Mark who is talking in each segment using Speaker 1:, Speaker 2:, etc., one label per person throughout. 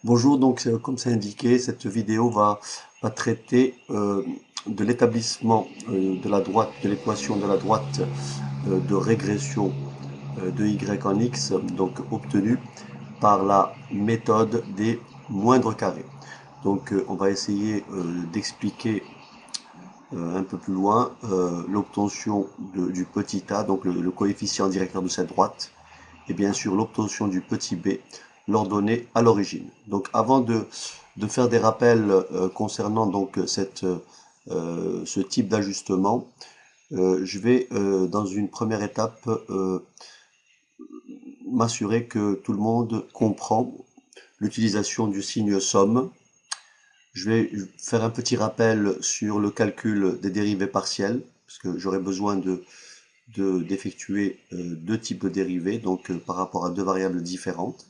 Speaker 1: Bonjour, donc comme c'est indiqué, cette vidéo va traiter de l'établissement de la droite, de l'équation de la droite de régression de y en x, donc obtenue par la méthode des moindres carrés. Donc on va essayer d'expliquer un peu plus loin l'obtention du petit a, donc le coefficient directeur de cette droite, et bien sûr l'obtention du petit b, l'ordonnée à l'origine. Donc avant de faire des rappels concernant donc ce type d'ajustement, je vais dans une première étape m'assurer que tout le monde comprend l'utilisation du signe somme. Je vais faire un petit rappel sur le calcul des dérivées partielles, parce que j'aurai besoin d'effectuer deux types de dérivées, donc par rapport à deux variables différentes,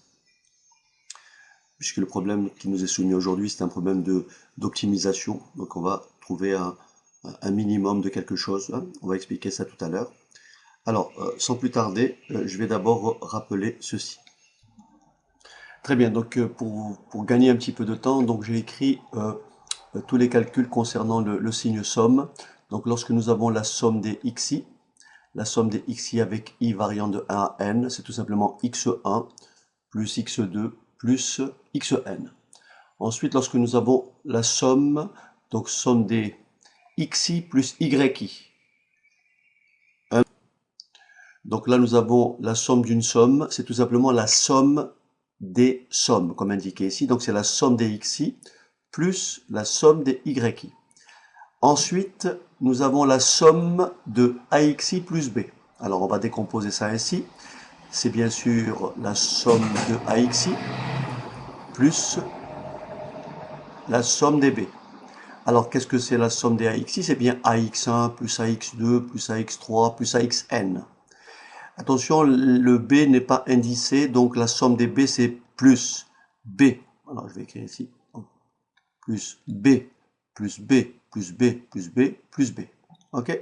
Speaker 1: puisque le problème qui nous est soumis aujourd'hui, c'est un problème d'optimisation, donc on va trouver un minimum de quelque chose, hein. On va expliquer ça tout à l'heure. Alors, sans plus tarder, je vais d'abord rappeler ceci. Très bien, donc pour gagner un petit peu de temps, donc j'ai écrit tous les calculs concernant le signe somme. Donc lorsque nous avons la somme des xi, la somme des xi avec i variant de 1 à n, c'est tout simplement x1 plus x2 plus xn. Ensuite, lorsque nous avons la somme, donc somme des xi plus yi. Donc là, nous avons la somme d'une somme, c'est tout simplement la somme des sommes, comme indiqué ici. Donc c'est la somme des xi plus la somme des yi. Ensuite, nous avons la somme de axi plus b. Alors on va décomposer ça ainsi. C'est bien sûr la somme de axi plus la somme des b. Alors qu'est-ce que c'est la somme des axi? C'est bien ax1 plus ax2 plus ax3 plus axn. Attention, le b n'est pas indicé, donc la somme des b c'est plus b. Alors je vais écrire ici. Plus b, plus b, plus b, plus b, plus b. Ok?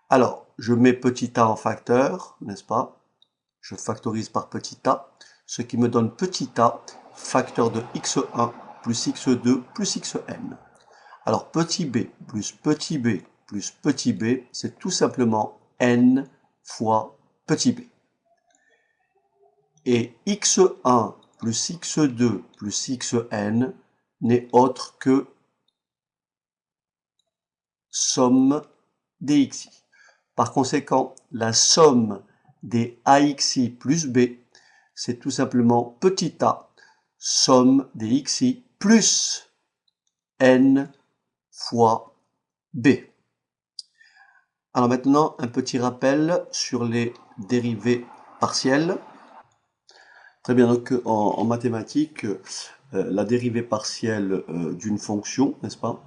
Speaker 1: Alors, je mets petit a en facteur, n'est-ce pas? Je factorise par petit a, ce qui me donne petit a, facteur de x1 plus x2 plus xn. Alors, petit b plus petit b plus petit b, c'est tout simplement n fois petit b. Et x1 plus x2 plus xn n'est autre que somme des xi. Par conséquent, la somme des axi plus b, c'est tout simplement petit a, somme des xi plus n fois b. Alors maintenant, un petit rappel sur les dérivées partielles. Très bien, donc en mathématiques, la dérivée partielle d'une fonction, n'est-ce pas,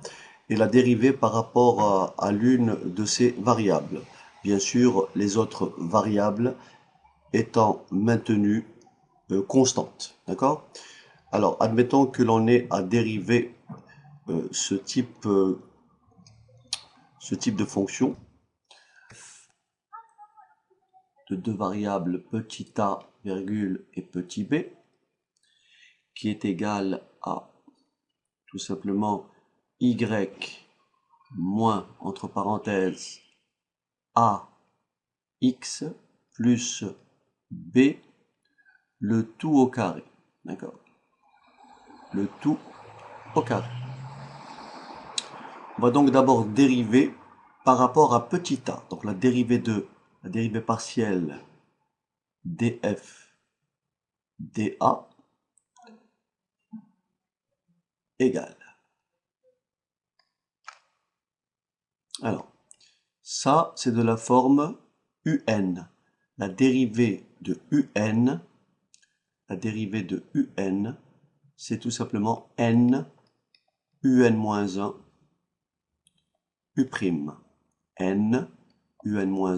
Speaker 1: est la dérivée par rapport à l'une de ses variables. Bien sûr, les autres variables étant maintenues constantes. D'accord? Alors, admettons que l'on ait à dériver ce type de fonction de deux variables petit a, virgule, et petit b, qui est égal à tout simplement y moins, entre parenthèses, a x plus b, le tout au carré. D'accord? Le tout au carré. On va donc d'abord dériver par rapport à petit a. Donc la dérivée partielle df dA égale. Alors, ça c'est de la forme un. La dérivée de un, c'est tout simplement n un u'. n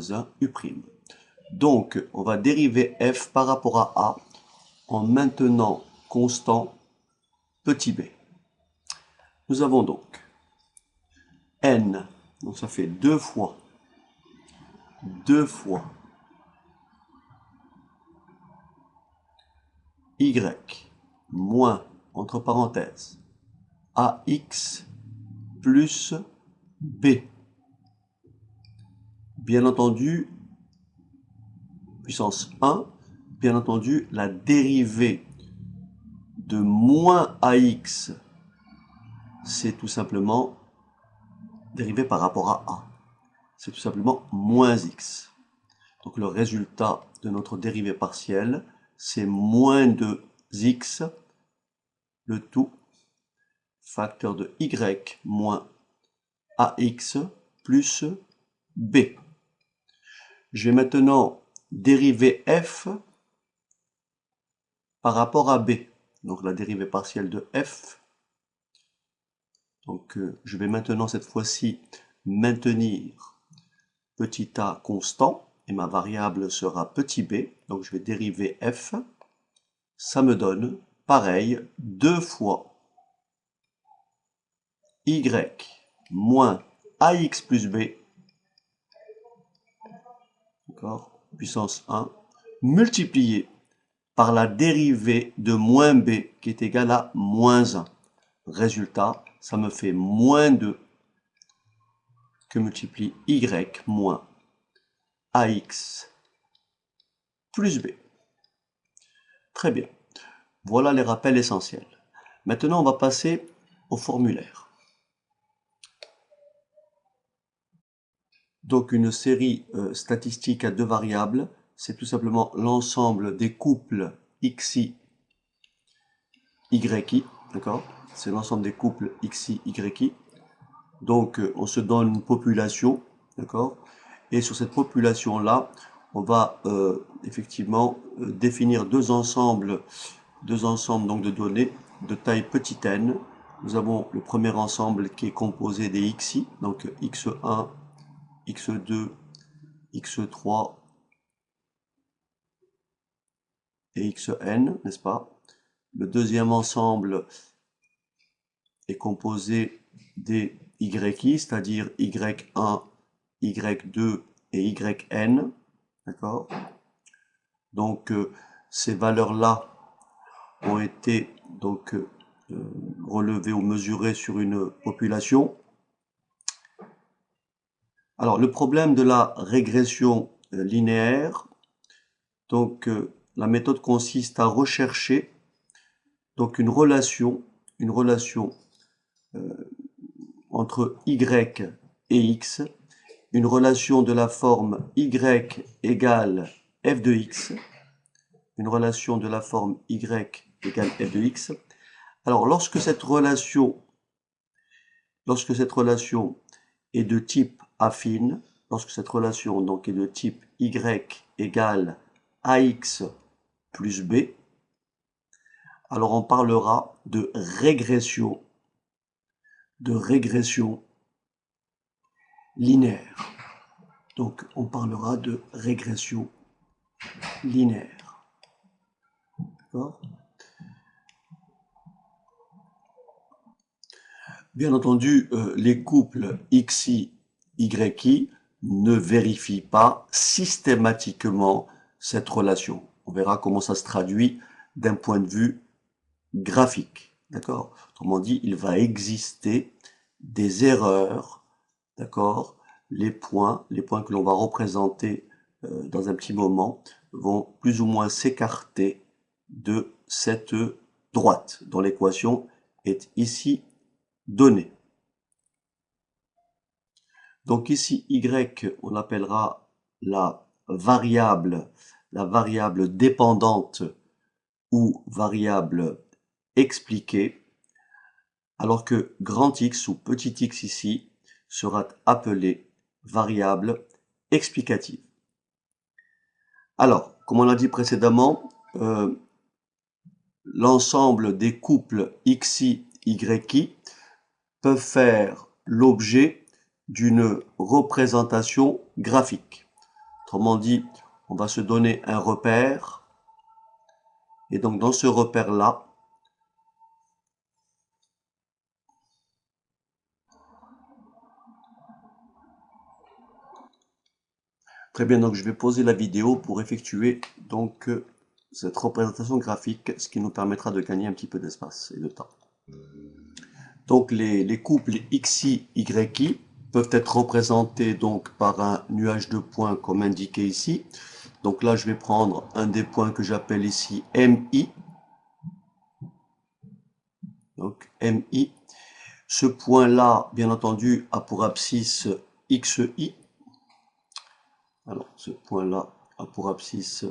Speaker 1: un u'. Donc, on va dériver f par rapport à a en maintenant constant petit b. Nous avons donc n, donc ça fait 2 fois y moins entre parenthèses, AX plus B. Bien entendu, puissance 1, bien entendu, la dérivée de moins AX, c'est tout simplement dérivée par rapport à A. C'est tout simplement moins X. Donc le résultat de notre dérivée partielle, c'est moins de X, le tout facteur de Y moins AX plus B. Je vais maintenant dériver F par rapport à B. Donc la dérivée partielle de F. Donc je vais maintenant cette fois-ci maintenir petit a constant et ma variable sera petit b. Donc je vais dériver F. Ça me donne, pareil, 2 fois Y moins AX plus B, d'accord, puissance 1, multiplié par la dérivée de moins B qui est égale à moins 1. Résultat, ça me fait moins 2 que multiplie Y moins AX plus B. Très bien. Voilà les rappels essentiels. Maintenant, on va passer au formulaire. Donc une série statistique à deux variables, c'est tout simplement l'ensemble des couples xi, yi, d'accord? C'est l'ensemble des couples xi, yi. Donc on se donne une population, d'accord? Et sur cette population-là, on va effectivement définir deux ensembles donc de données de taille petit n. Nous avons le premier ensemble qui est composé des xi, donc x1, x2, x3 et xn, n'est-ce pas? Le deuxième ensemble est composé des yi, c'est-à-dire y1, y2 et yn, d'accord? Donc ces valeurs-là ont été donc relevées ou mesurées sur une population. Alors le problème de la régression linéaire, donc la méthode consiste à rechercher donc une relation entre y et x, une relation de la forme y égale f de x, une relation de la forme y égale f de x. Alors lorsque cette relation est de type affine, lorsque cette relation donc est de type y égale ax plus b, alors on parlera de régression linéaire. Donc on parlera de régression linéaire. D'accord ? Bien entendu, les couples xi, yi ne vérifient pas systématiquement cette relation. On verra comment ça se traduit d'un point de vue graphique. D'accord ? Autrement dit, il va exister des erreurs. D'accord ? Les points que l'on va représenter dans un petit moment vont plus ou moins s'écarter de cette droite dont l'équation est ici donnée. Donc ici y, on l'appellera la variable dépendante ou variable expliquée, alors que grand X ou petit x ici sera appelé variable explicative. Alors, comme on l'a dit précédemment, l'ensemble des couples xi, yi peuvent faire l'objet d'une représentation graphique. Autrement dit, on va se donner un repère, et donc dans ce repère-là, très bien, donc je vais poser la vidéo pour effectuer donc cette représentation graphique, ce qui nous permettra de gagner un petit peu d'espace et de temps. Donc les couples XI, YI peuvent être représentés donc par un nuage de points comme indiqué ici. Donc là, je vais prendre un des points que j'appelle ici MI. Donc MI. Ce point-là, bien entendu, a pour abscisse XI. Alors, ce point-là a pour abscisse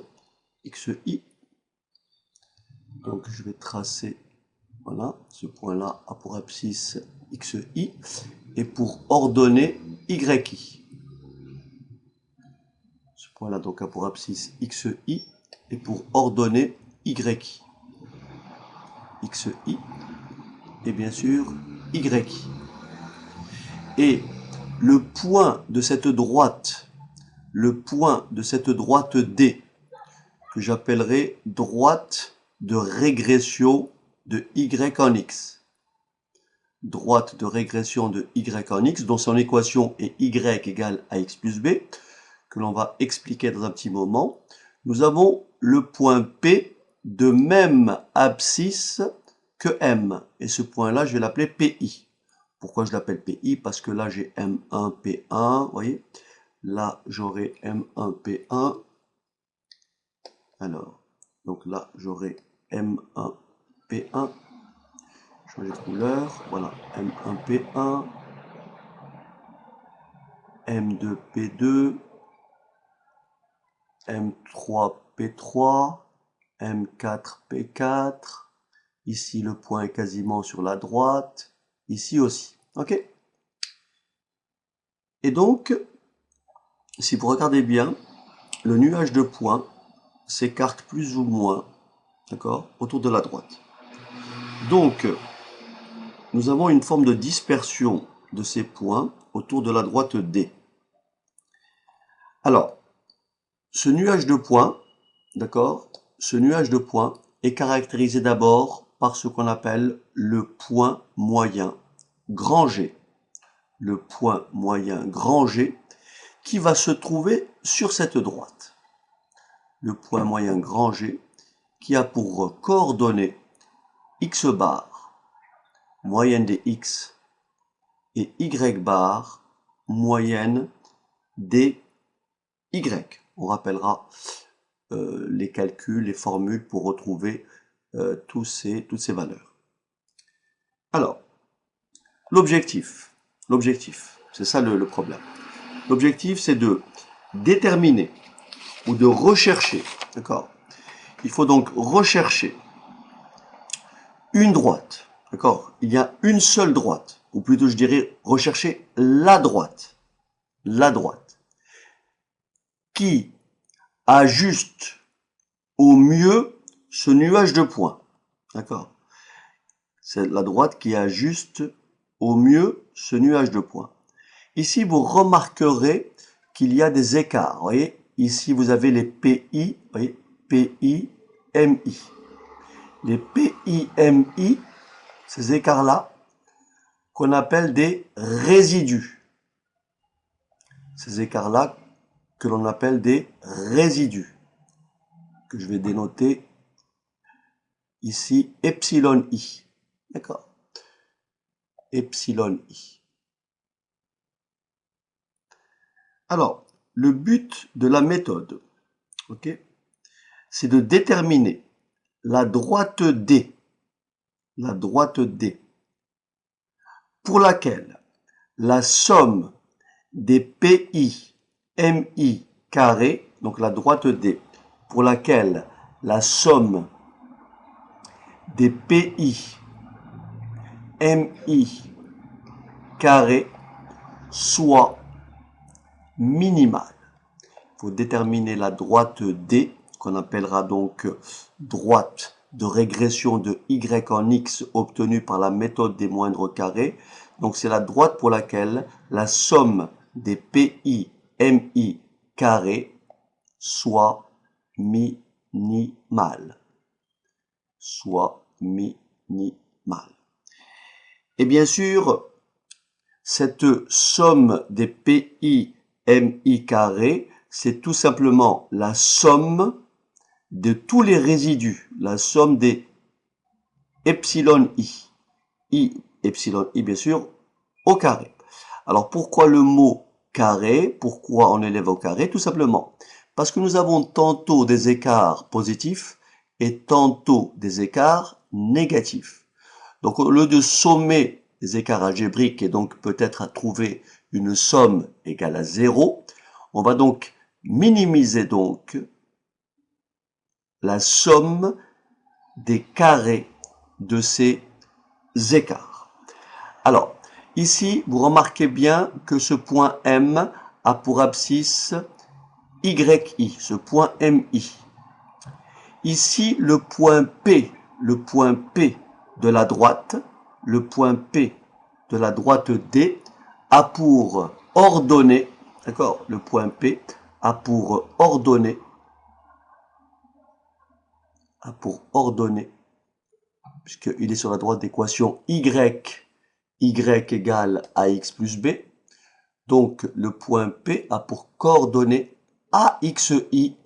Speaker 1: XI. Donc, je vais tracer, voilà, ce point-là a pour abscisse XI. Et pour ordonner YI. Ce point-là, donc, a pour abscisse XI. Et pour ordonner YI. XI. Et bien sûr, YI. Et le point de cette droite, D, que j'appellerai droite de régression de Y en X. Droite de régression de Y en X, dont son équation est Y égale à X plus B, que l'on va expliquer dans un petit moment. Nous avons le point P de même abscisse que M. Et ce point-là, je vais l'appeler PI. Pourquoi je l'appelle PI? Parce que là, j'ai M1, P1, vous voyez. Là, j'aurai M1, P1. Alors, donc là, j'aurai M1, P1. Changer de couleur. Voilà, M1, P1. M2, P2. M3, P3. M4, P4. Ici, le point est quasiment sur la droite. Ici aussi. OK? Et donc, si vous regardez bien, le nuage de points s'écarte plus ou moins, d'accord, autour de la droite. Donc, nous avons une forme de dispersion de ces points autour de la droite D. Alors, ce nuage de points, d'accord, ce nuage de points est caractérisé d'abord par ce qu'on appelle le point moyen grand G. Le point moyen grand G qui va se trouver sur cette droite. Le point moyen grand G qui a pour coordonnées x bar, moyenne des x, et y bar, moyenne des y. On rappellera les calculs, les formules pour retrouver toutes ces valeurs. Alors, l'objectif, c'est ça le problème. L'objectif, c'est de déterminer ou de rechercher, d'accord? Il faut donc rechercher une droite, d'accord? Il y a une seule droite, ou plutôt je dirais rechercher la droite, qui ajuste au mieux ce nuage de points, d'accord? C'est la droite qui ajuste au mieux ce nuage de points. Ici, vous remarquerez qu'il y a des écarts, vous voyez? Ici, vous avez les PI, vous voyez? PI, MI. Les PI, MI, ces écarts-là, qu'on appelle des résidus. Ces écarts-là, que l'on appelle des résidus, que je vais dénoter ici, epsilon I. D'accord? Epsilon I. Alors, le but de la méthode, ok, c'est de déterminer la droite D, pour laquelle la somme des PI, MI carré, donc la droite D, pour laquelle la somme des PI, MI carré soit minimale. Il faut déterminer la droite D, qu'on appellera donc droite de régression de Y en X obtenue par la méthode des moindres carrés. Donc c'est la droite pour laquelle la somme des PI, MI carré soit minimale. Et bien sûr, cette somme des PI, MI carré, c'est tout simplement la somme de tous les résidus, la somme des epsilon i epsilon i bien sûr, au carré. Alors pourquoi le mot carré? Pourquoi on élève au carré? Tout simplement parce que nous avons tantôt des écarts positifs et tantôt des écarts négatifs. Donc au lieu de sommer les écarts algébriques et donc peut-être à trouver une somme égale à 0, on va donc minimiser donc la somme des carrés de ces écarts. Alors, ici, vous remarquez bien que ce point M a pour abscisse YI, ce point MI. Ici, le point P de la droite, le point P de la droite D a pour ordonnée, d'accord, le point P a pour ordonnée, puisqu'il est sur la droite d'équation y égale ax plus b. Donc, le point P a pour coordonnée AXI,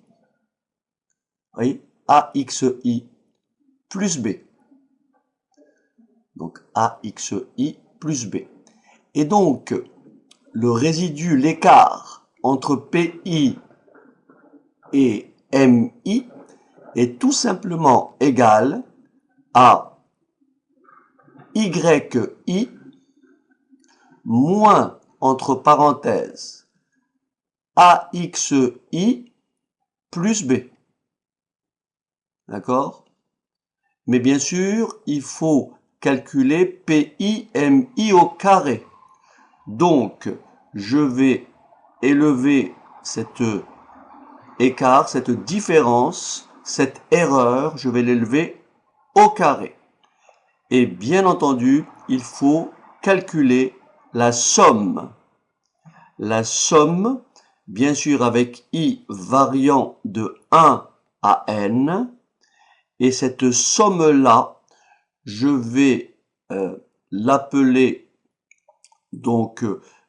Speaker 1: oui, AXI plus B. Donc, AXI plus B. Et donc, le résidu, l'écart entre PI et MI est tout simplement égal à YI moins, entre parenthèses, AXI plus B. D'accord? Mais bien sûr, il faut calculer PI-MI au carré. Donc, je vais élever cet écart, cette différence, cette erreur, je vais l'élever au carré. Et bien entendu, il faut calculer la somme. La somme, bien sûr, avec i variant de 1 à n. Et cette somme-là, je vais l'appeler, donc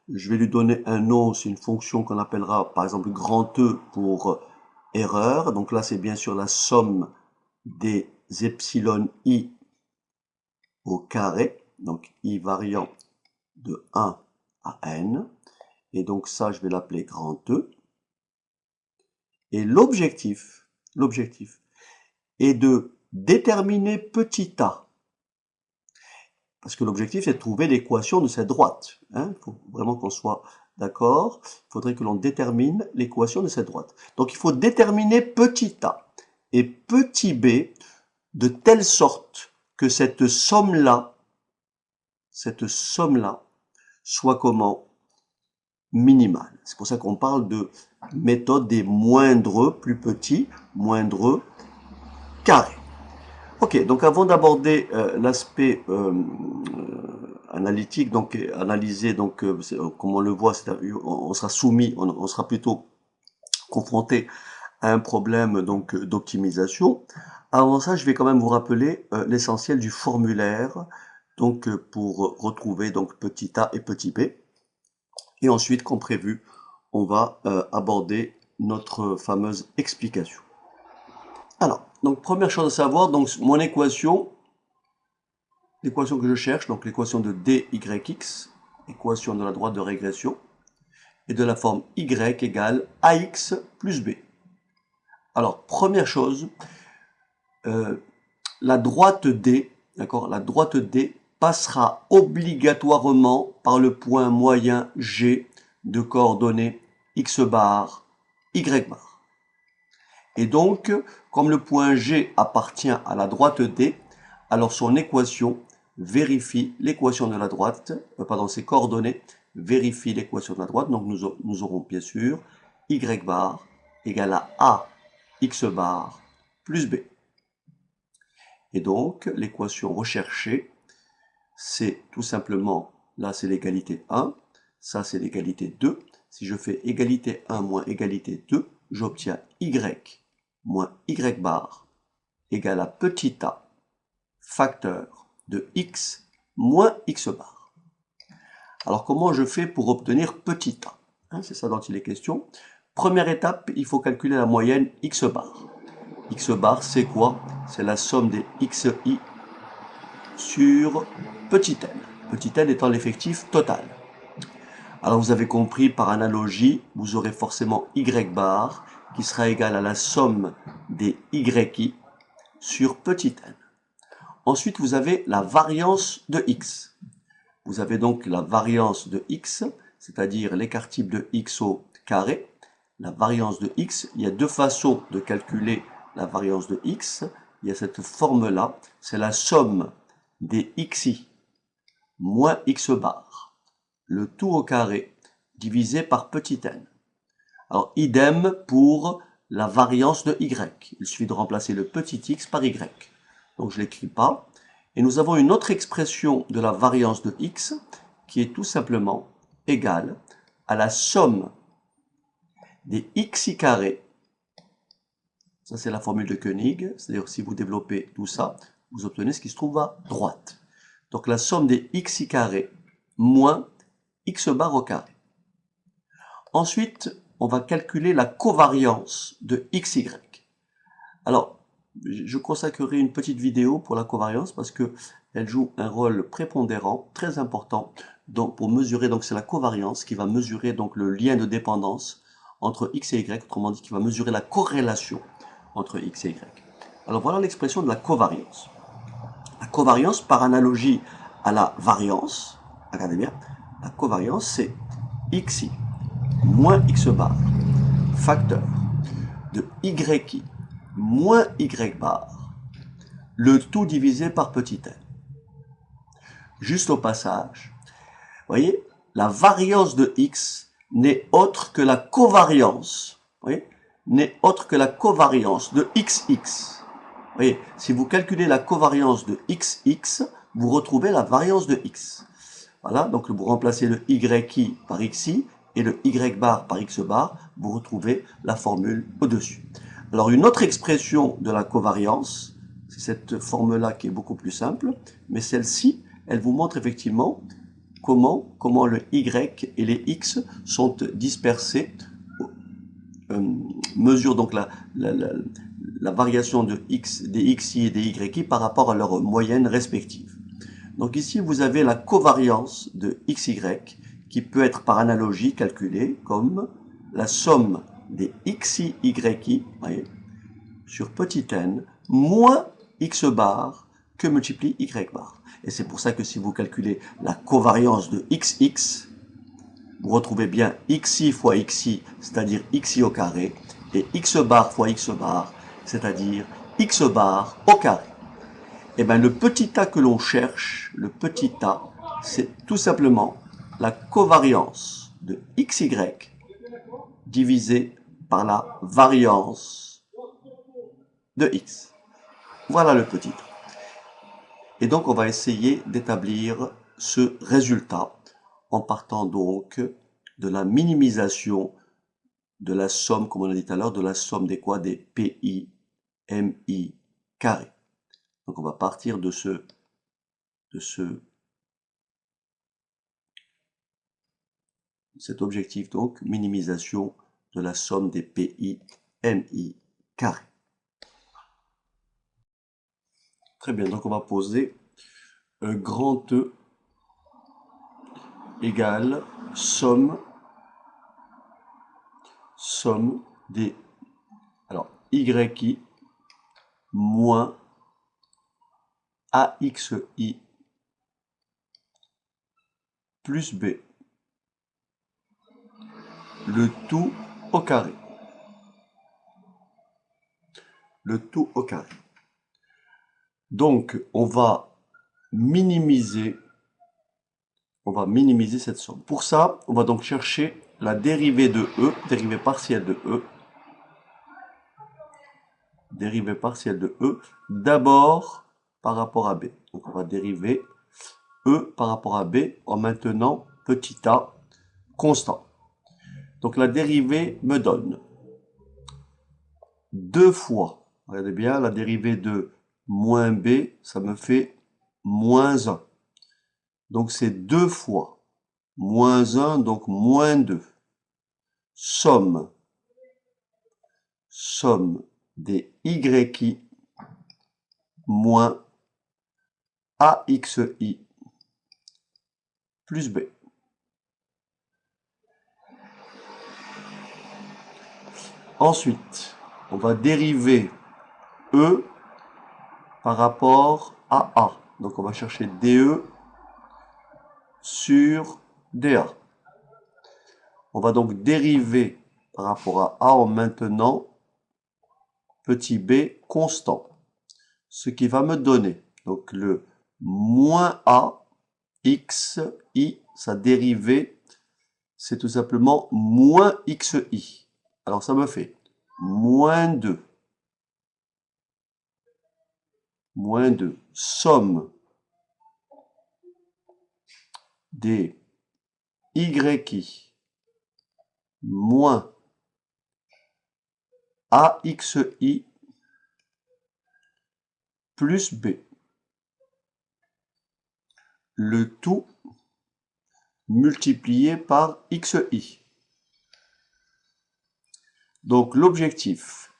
Speaker 1: je vais lui donner un nom, c'est une fonction qu'on appellera par exemple grand E pour erreur. Donc là, c'est bien sûr la somme des epsilon i au carré, donc i variant de 1 à n. Et donc ça, je vais l'appeler grand E. Et l'objectif est de déterminer petit a. Parce que l'objectif, c'est de trouver l'équation de cette droite. Il faut vraiment qu'on soit d'accord. Il faudrait que l'on détermine l'équation de cette droite. Donc, il faut déterminer petit a et petit b de telle sorte que cette somme-là soit comment? Minimale. C'est pour ça qu'on parle de méthode des moindres plus petits, moindres carrés. Ok, donc avant d'aborder l'aspect analytique, donc analyser, donc comme on le voit, on sera soumis, on sera plutôt confronté à un problème donc d'optimisation. Avant ça, je vais quand même vous rappeler l'essentiel du formulaire, donc pour retrouver donc petit a et petit b. Et ensuite, comme prévu, on va aborder notre fameuse explication. Alors, donc première chose à savoir, donc mon équation, l'équation que je cherche, donc l'équation de dyx, équation de la droite de régression, est de la forme y égale ax plus b. Alors, première chose, la droite D, d'accord, la droite D passera obligatoirement par le point moyen G de coordonnées x bar, y bar. Et donc, comme le point G appartient à la droite D, alors son équation vérifie l'équation de la droite, ses coordonnées vérifient l'équation de la droite. Donc nous aurons bien sûr y bar égale à a x bar plus b. Et donc l'équation recherchée, c'est tout simplement, là c'est l'égalité 1, ça c'est l'égalité 2. Si je fais égalité 1 moins égalité 2, j'obtiens y moins y bar égale à petit a facteur de x moins x bar. Alors comment je fais pour obtenir petit a? C'est ça dont il est question. Première étape, il faut calculer la moyenne x bar. x bar, c'est quoi? C'est la somme des xi sur petit n. Petit n étant l'effectif total. Alors vous avez compris, par analogie, vous aurez forcément y bar qui sera égal à la somme des yi sur petit n. Ensuite, vous avez la variance de x. Vous avez donc la variance de x, c'est-à-dire l'écart type de x au carré. La variance de x, il y a deux façons de calculer la variance de x. Il y a cette forme-là, c'est la somme des xi moins x bar, le tout au carré, divisé par petit n. Alors, idem pour la variance de y. Il suffit de remplacer le petit x par y. Donc, je ne l'écris pas. Et nous avons une autre expression de la variance de x qui est tout simplement égale à la somme des xi carrés. Ça, c'est la formule de Koenig. C'est-à-dire que si vous développez tout ça, vous obtenez ce qui se trouve à droite. Donc, la somme des xi carrés moins x bar au carré. Ensuite, on va calculer la covariance de xy. Alors, je consacrerai une petite vidéo pour la covariance parce que elle joue un rôle prépondérant, très important, pour mesurer, donc c'est la covariance qui va mesurer donc le lien de dépendance entre x et y, autrement dit qui va mesurer la corrélation entre x et y. Alors voilà l'expression de la covariance. La covariance, par analogie à la variance, regardez bien, la covariance c'est xi moins x bar, facteur de yi moins y bar, le tout divisé par petit n. Juste au passage, vous voyez, la variance de x n'est autre que la covariance, vous voyez, n'est autre que la covariance de xx. Vous voyez, si vous calculez la covariance de xx, vous retrouvez la variance de x. Voilà, donc vous remplacez le yi par xi et le y bar par x bar, vous retrouvez la formule au-dessus. Alors une autre expression de la covariance, c'est cette forme-là qui est beaucoup plus simple, mais celle-ci, elle vous montre effectivement comment le y et les x sont dispersés, mesure donc la variation de x, des xi et des yi par rapport à leur moyenne respective. Donc ici, vous avez la covariance de xy qui peut être par analogie calculée comme la somme des xi yi, voyez, sur petit n moins x bar que multiplie y bar. Et c'est pour ça que si vous calculez la covariance de xx, vous retrouvez bien xi fois xi, c'est-à-dire xi au carré, et x bar fois x bar, c'est-à-dire x bar au carré. Et bien le petit a que l'on cherche, le petit a, c'est tout simplement la covariance de xy divisé par la variance de x. Voilà le petit a. Et donc on va essayer d'établir ce résultat en partant donc de la minimisation de la somme, comme on a dit tout à l'heure, de la somme des quoi? Des pi, mi carré. Donc on va partir de cet objectif, donc minimisation de la somme des pi, mi carré. Très bien, donc on va poser un grand E égale somme des yi moins axi plus b, le tout au carré. Le tout au carré. Donc on va minimiser cette somme. Pour ça, on va donc chercher la dérivée de E, dérivée partielle de E. Dérivée partielle de E, d'abord par rapport à B. Donc on va dériver E par rapport à B en maintenant petit a constant. Donc la dérivée me donne 2 fois, regardez bien, la dérivée de moins B, ça me fait moins 1. Donc c'est 2 fois moins 1, donc moins 2. Somme des YI moins AXI plus B. Ensuite, on va dériver E par rapport à A. Donc on va chercher DE sur DA. On va donc dériver par rapport à A en maintenant petit b constant. Ce qui va me donner donc le moins A x i, sa dérivée, c'est tout simplement moins xi. Alors ça me fait moins 2 somme des YI moins AXI plus B. Le tout multiplié par XI. Donc l'objectif,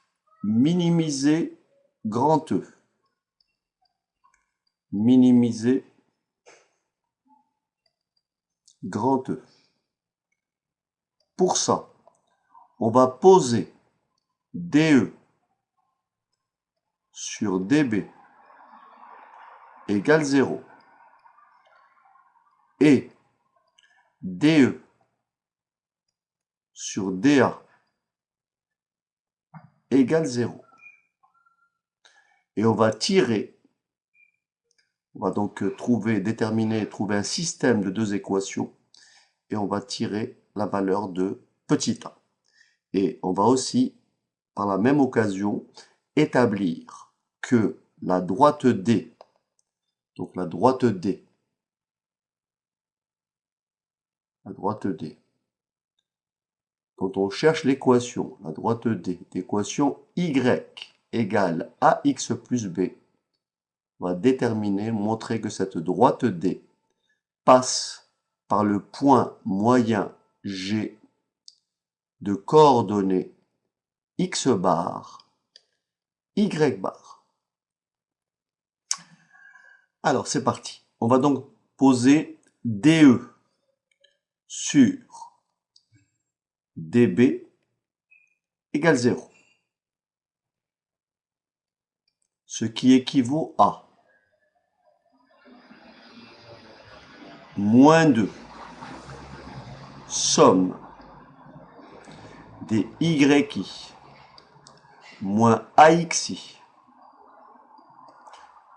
Speaker 1: minimiser grand E. Minimiser grand E. Pour ça, on va poser DE sur DB égale 0 et DE sur DA égale 0. Et on va tirer, on va donc trouver un système de deux équations et on va tirer la valeur de petit a. Et on va aussi, par la même occasion, établir que la droite D, donc la droite D, quand on cherche l'équation, la droite D, l'équation Y égale AX plus B, on va montrer que cette droite D passe par le point moyen G de coordonnées X bar, Y bar. Alors c'est parti. On va donc poser DE sur DB égale 0. Ce qui équivaut à moins 2 somme des YI moins AXI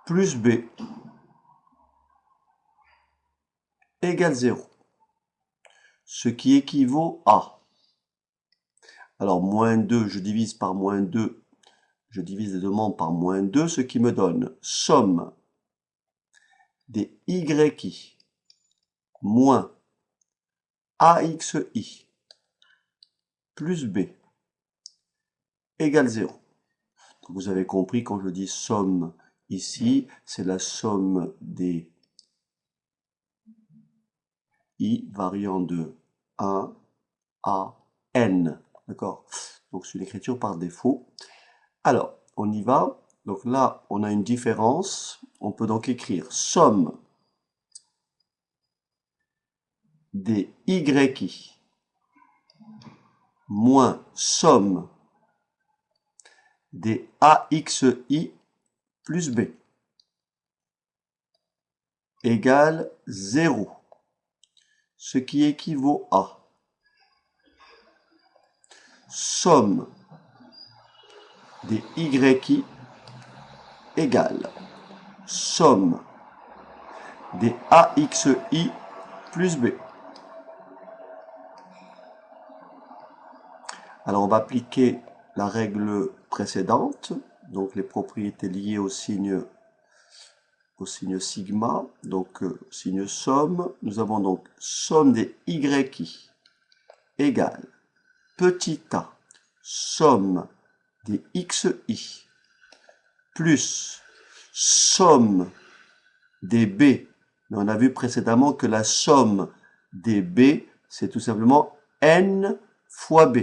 Speaker 1: plus B égale 0. Ce qui équivaut à, alors moins 2, je divise par moins 2, je divise les deux membres par moins 2, ce qui me donne somme des YI moins AXI plus B égale 0. Donc vous avez compris, quand je dis somme ici, c'est la somme des I variant de 1 à n. D'accord? Donc c'est une écriture par défaut. Alors, on y va. Donc là, on a une différence. On peut donc écrire somme des YI moins somme des AXI plus B égale 0. Ce qui équivaut à somme des YI égale somme des AXI plus B. Alors on va appliquer la règle précédente, donc les propriétés liées au signe sigma, donc signe somme. Nous avons donc somme des YI égale petit a somme des XI plus somme des B. Mais on a vu précédemment que la somme des B, c'est tout simplement n fois B.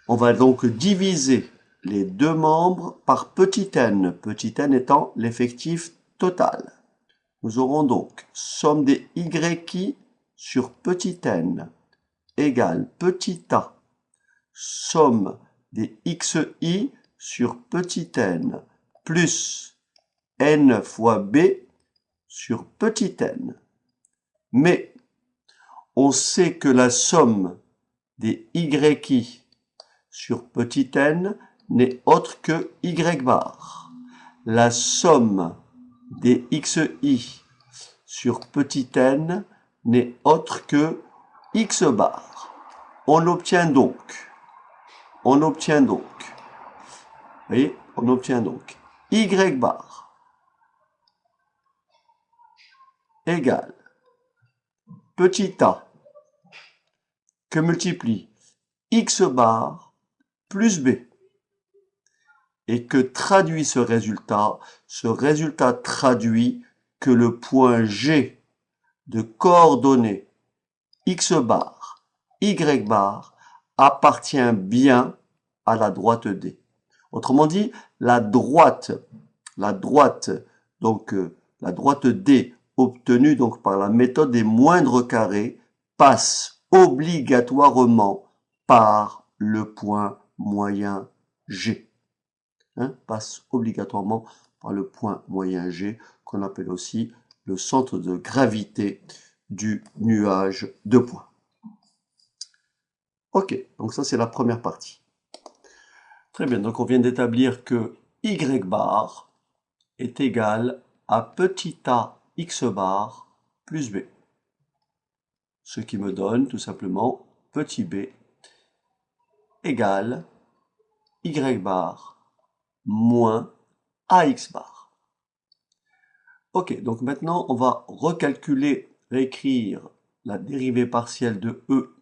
Speaker 1: On va donc diviser les deux membres par petit n étant l'effectif total. Nous aurons donc somme des YI sur petit n égale petit a, somme des XI sur petit n plus n fois b sur petit n. Mais on sait que la somme des YI sur petit n n'est autre que y bar. La somme des xi sur petit n n'est autre que x bar. On obtient donc, vous voyez, on obtient donc y bar égale petit a que multiplie x bar plus b. Et que traduit ce résultat? Ce résultat traduit que le point G de coordonnées x bar, y bar appartient bien à la droite D. Autrement dit, la droite D obtenue donc par la méthode des moindres carrés passe obligatoirement par le point moyen G. Passe obligatoirement par le point moyen G, qu'on appelle aussi le centre de gravité du nuage de points. Ok, donc ça c'est la première partie. Très bien, donc on vient d'établir que y bar est égal à petit a x bar plus b. Ce qui me donne tout simplement petit b égale y bar moins ax bar. Ok, donc maintenant on va recalculer, réécrire la dérivée partielle de E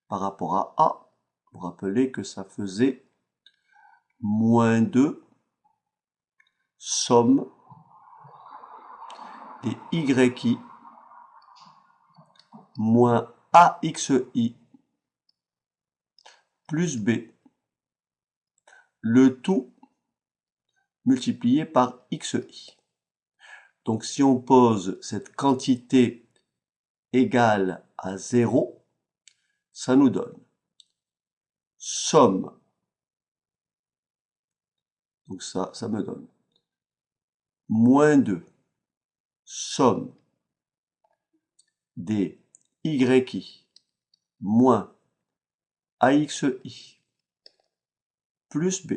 Speaker 1: par rapport à A. Vous rappelez que ça faisait moins 2 somme des YI moins AXI plus B, le tout multiplié par XI. Donc si on pose cette quantité égale à 0, ça nous donne somme, donc ça me donne moins 2 somme des YI moins AXI plus B,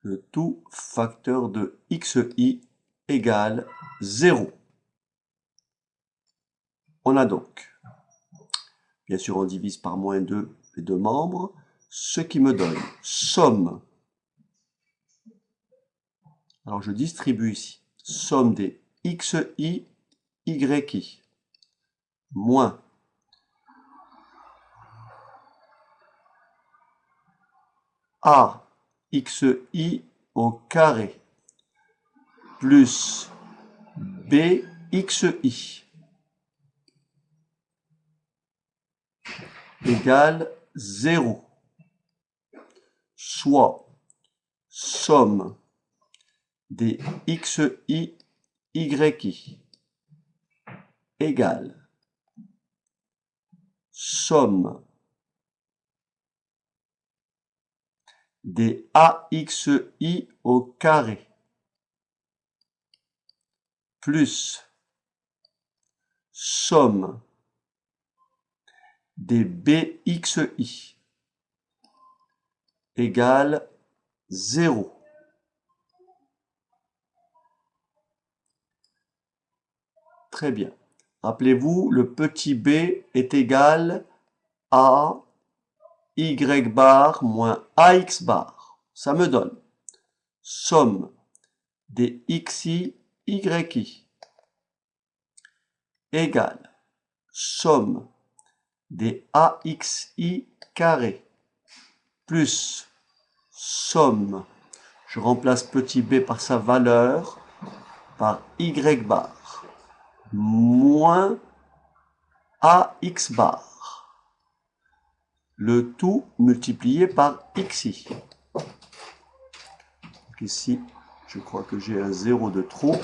Speaker 1: le tout facteur de XI égale 0. On a donc, bien sûr on divise par moins 2 les deux membres, ce qui me donne somme, alors je distribue ici, somme des XI, YI, moins AXI au carré, plus BXI, égale 0, soit somme des XI, YI, égale somme des AXI au carré, plus somme des BXI, égale 0. Très bien. Rappelez-vous, le petit b est égal à y bar moins ax bar. Ça me donne somme des xi, yi égale somme des axi carré plus somme, je remplace petit b par sa valeur, par y bar moins ax bar. le tout multiplié par xi. Ici, je crois que j'ai un 0 de trop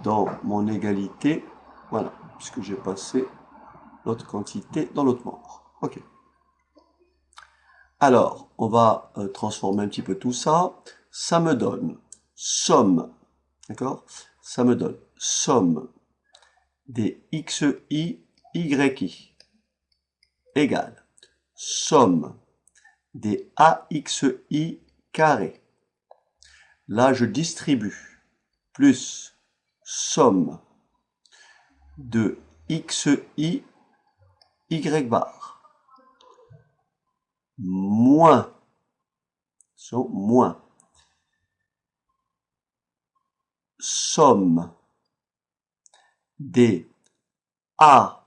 Speaker 1: dans mon égalité. Voilà, puisque j'ai passé l'autre quantité dans l'autre membre. Ok. Alors, on va transformer un petit peu tout ça. Ça me donne somme, d'accord? Ça me donne somme des xi, yi égale somme des axi carré. Là, je distribue plus somme de xi, y bar moins somme des axi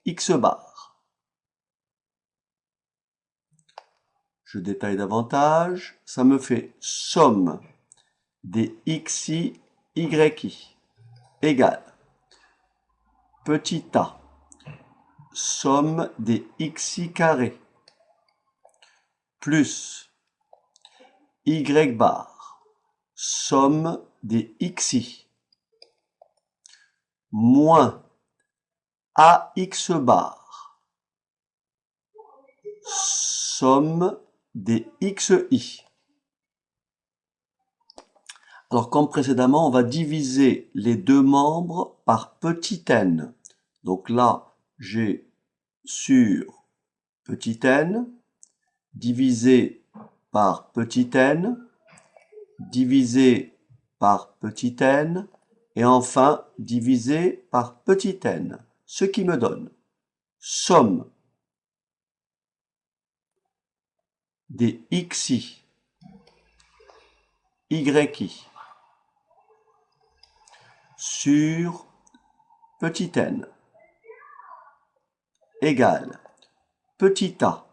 Speaker 1: x bar. Je détaille davantage, ça me fait somme des xi, yi égale petit a, somme des xi carré, plus y bar, somme des xi, moins ax bar, somme des xi. Alors, comme précédemment, on va diviser les deux membres par petit n. Donc là, j'ai sur petit n, divisé par petit n, divisé par petit n, et enfin divisé par petit n, ce qui me donne somme des xi, yi, sur petit n égale petit a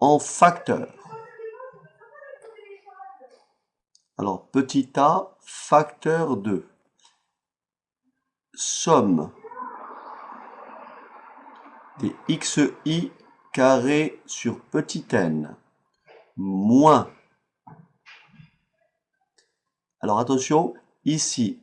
Speaker 1: en facteur. Alors, petit a facteur de somme des xi carré sur petit n moins. Alors attention, ici,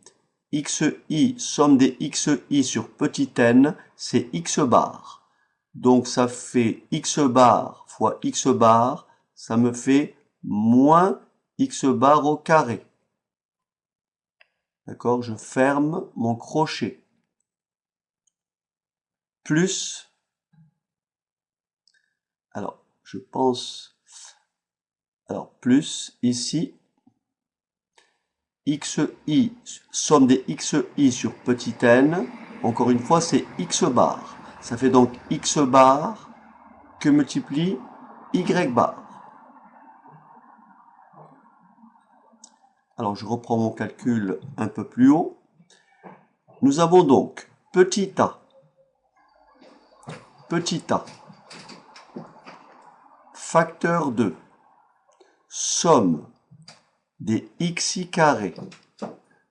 Speaker 1: xi, somme des xi sur petit n, c'est x bar. Donc ça fait x bar fois x bar, ça me fait moins x bar au carré. D'accord? Je ferme mon crochet. Plus, alors je pense, alors plus ici, xi, somme des xi sur petit n, encore une fois c'est x bar. Ça fait donc x bar que multiplie y bar. Alors je reprends mon calcul un peu plus haut. Nous avons donc petit a, facteur de somme des xi carré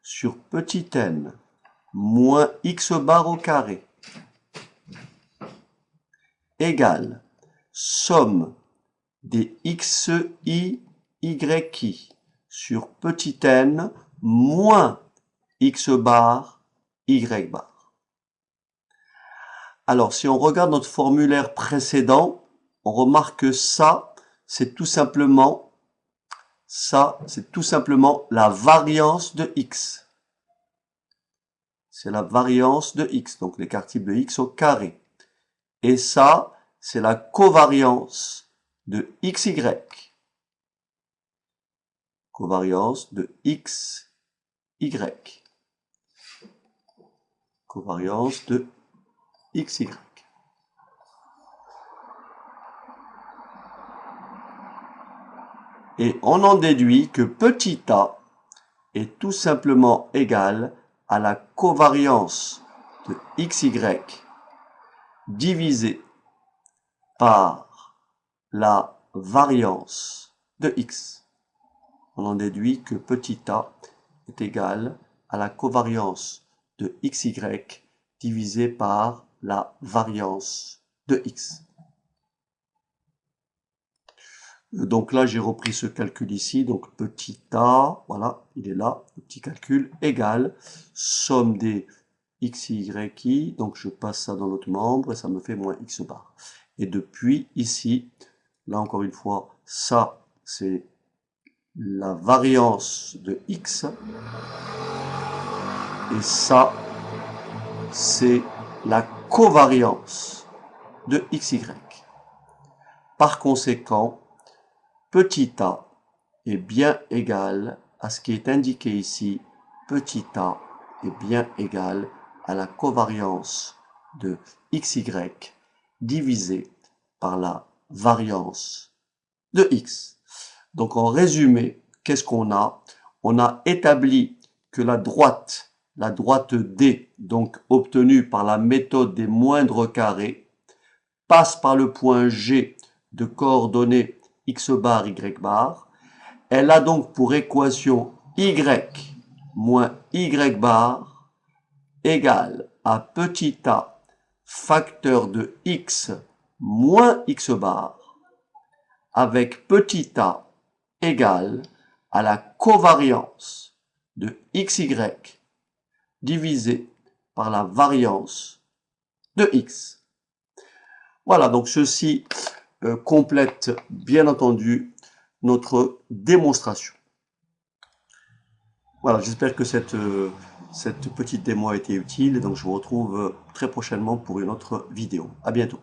Speaker 1: sur petit n moins x bar au carré égale somme des xi, yi sur petit n moins x bar, y bar. Alors, si on regarde notre formulaire précédent, on remarque que ça, c'est tout simplement la variance de x. C'est la variance de x, donc l'écart type de x au carré. Et ça, c'est la covariance de xy. Covariance de xy. Covariance de xy. Et on en déduit que petit a est tout simplement égal à la covariance de xy divisé par la variance de x. On en déduit que petit a est égal à la covariance de xy divisé par la variance de x. Donc là, j'ai repris ce calcul ici, donc petit a, voilà, il est là, le petit calcul, égale somme des x, y, i, donc je passe ça dans l'autre membre et ça me fait moins x bar. Et depuis ici, là encore une fois, ça c'est la variance de x et ça c'est la covariance de xy. Par conséquent, petit a est bien égal à ce qui est indiqué ici, petit a est bien égal à la covariance de xy divisé par la variance de x. Donc en résumé, qu'est-ce qu'on a? On a établi que la droite D, donc obtenue par la méthode des moindres carrés, passe par le point G de coordonnées x bar, y bar. Elle a donc pour équation y moins y bar égale à petit a facteur de x moins x bar avec petit a égale à la covariance de xy divisé par la variance de x. Voilà, donc ceci complète bien entendu notre démonstration. Voilà, j'espère que cette petite démo a été utile, et donc je vous retrouve très prochainement pour une autre vidéo. À bientôt.